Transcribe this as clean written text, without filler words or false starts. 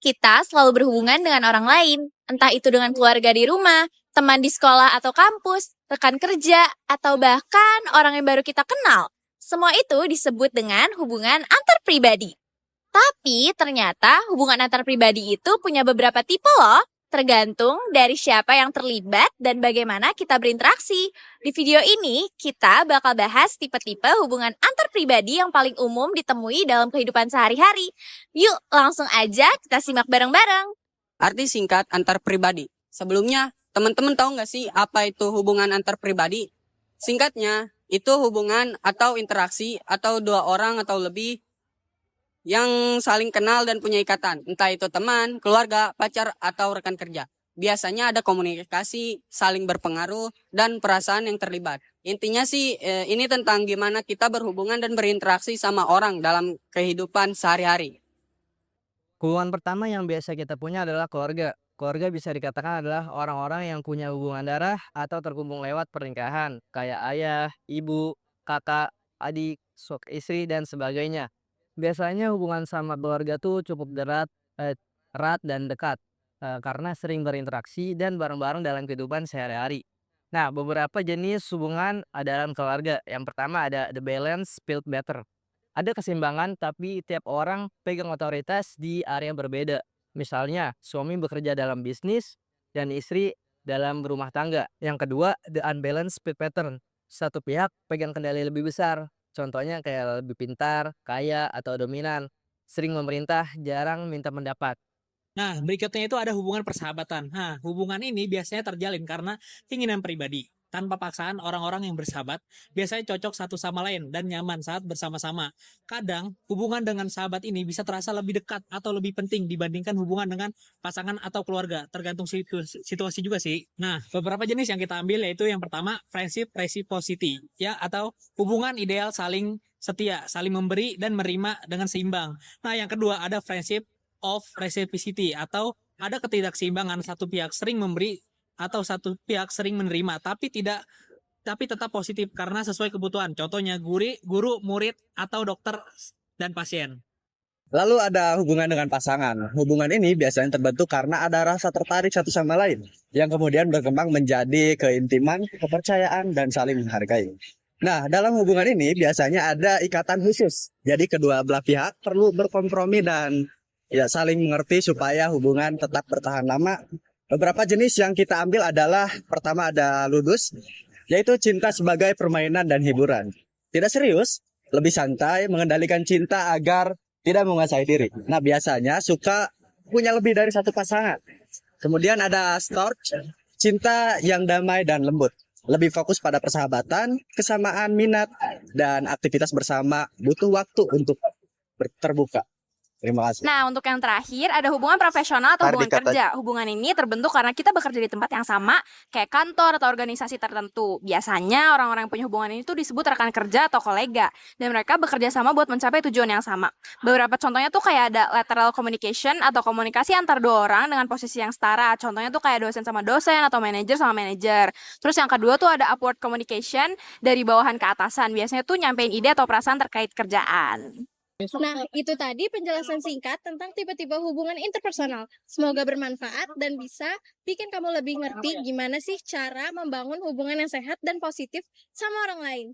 kita selalu berhubungan dengan orang lain, entah itu dengan keluarga di rumah, teman di sekolah atau kampus, rekan kerja, atau bahkan orang yang baru kita kenal. Semua itu disebut dengan hubungan antar pribadi. Tapi ternyata hubungan antar pribadi itu punya beberapa tipe loh, tergantung dari siapa yang terlibat dan bagaimana kita berinteraksi. Di video ini, kita bakal bahas tipe-tipe hubungan antar pribadi yang paling umum ditemui dalam kehidupan sehari-hari. Yuk, langsung aja kita simak bareng-bareng. Arti singkat antar pribadi. Sebelumnya, teman-teman tahu nggak sih apa itu hubungan antar pribadi? Singkatnya, itu hubungan atau interaksi atau dua orang atau lebih yang saling kenal dan punya ikatan. Entah itu teman, keluarga, pacar, atau rekan kerja. Biasanya ada komunikasi, saling berpengaruh, dan perasaan yang terlibat. Intinya sih, ini tentang gimana kita berhubungan dan berinteraksi sama orang dalam kehidupan sehari-hari. Hubungan pertama yang biasa kita punya adalah keluarga. Keluarga bisa dikatakan adalah orang-orang yang punya hubungan darah atau terhubung lewat pernikahan, kayak ayah, ibu, kakak, adik, istri, dan sebagainya. Biasanya hubungan sama keluarga tuh cukup erat dan dekat, karena sering berinteraksi dan bareng-bareng dalam kehidupan sehari-hari. Nah, beberapa jenis hubungan dalam keluarga. Yang pertama ada the balance build better. Ada keseimbangan, tapi tiap orang pegang otoritas di area berbeda. Misalnya, suami bekerja dalam bisnis dan istri dalam rumah tangga. Yang kedua, the unbalanced speed pattern. Satu pihak pegang kendali lebih besar. Contohnya kayak lebih pintar, kaya, atau dominan. Sering memerintah, jarang minta pendapat. Nah, berikutnya itu ada hubungan persahabatan. Nah, hubungan ini biasanya terjalin karena keinginan pribadi. Tanpa paksaan, orang-orang yang bersahabat biasanya cocok satu sama lain dan nyaman saat bersama-sama. Kadang, hubungan dengan sahabat ini bisa terasa lebih dekat atau lebih penting dibandingkan hubungan dengan pasangan atau keluarga. Tergantung situasi juga sih. Nah, beberapa jenis yang kita ambil yaitu yang pertama, friendship reciprocity, ya, atau hubungan ideal saling setia, saling memberi dan menerima dengan seimbang. Nah, yang kedua ada friendship of reciprocity atau ada ketidakseimbangan, satu pihak sering memberi atau satu pihak sering menerima tapi tetap positif karena sesuai kebutuhan. Contohnya guru, murid atau dokter dan pasien. Lalu ada hubungan dengan pasangan. Hubungan ini biasanya terbentuk karena ada rasa tertarik satu sama lain yang kemudian berkembang menjadi keintiman, kepercayaan, dan saling menghargai. Nah, dalam hubungan ini biasanya ada ikatan khusus. Jadi kedua belah pihak perlu berkompromi dan saling mengerti supaya hubungan tetap bertahan lama. Beberapa jenis yang kita ambil adalah pertama ada ludus, yaitu cinta sebagai permainan dan hiburan. Tidak serius, lebih santai, mengendalikan cinta agar tidak menguasai diri. Nah, biasanya suka punya lebih dari satu pasangan. Kemudian ada storge, cinta yang damai dan lembut. Lebih fokus pada persahabatan, kesamaan minat, dan aktivitas bersama, butuh waktu untuk terbuka. Terima kasih. Nah, untuk yang terakhir ada hubungan profesional atau hubungan kerja. Hubungan ini terbentuk karena kita bekerja di tempat yang sama, kayak kantor atau organisasi tertentu. Biasanya orang-orang yang punya hubungan ini tuh disebut rekan kerja atau kolega, dan mereka bekerja sama buat mencapai tujuan yang sama. Beberapa contohnya tuh kayak ada lateral communication atau komunikasi antar dua orang dengan posisi yang setara. Contohnya tuh kayak dosen sama dosen atau manajer sama manajer. Terus yang kedua tuh ada upward communication dari bawahan ke atasan. Biasanya tuh nyampein ide atau perasaan terkait kerjaan. Nah, itu tadi penjelasan singkat tentang tipe-tipe hubungan interpersonal. Semoga bermanfaat dan bisa bikin kamu lebih ngerti gimana sih cara membangun hubungan yang sehat dan positif sama orang lain.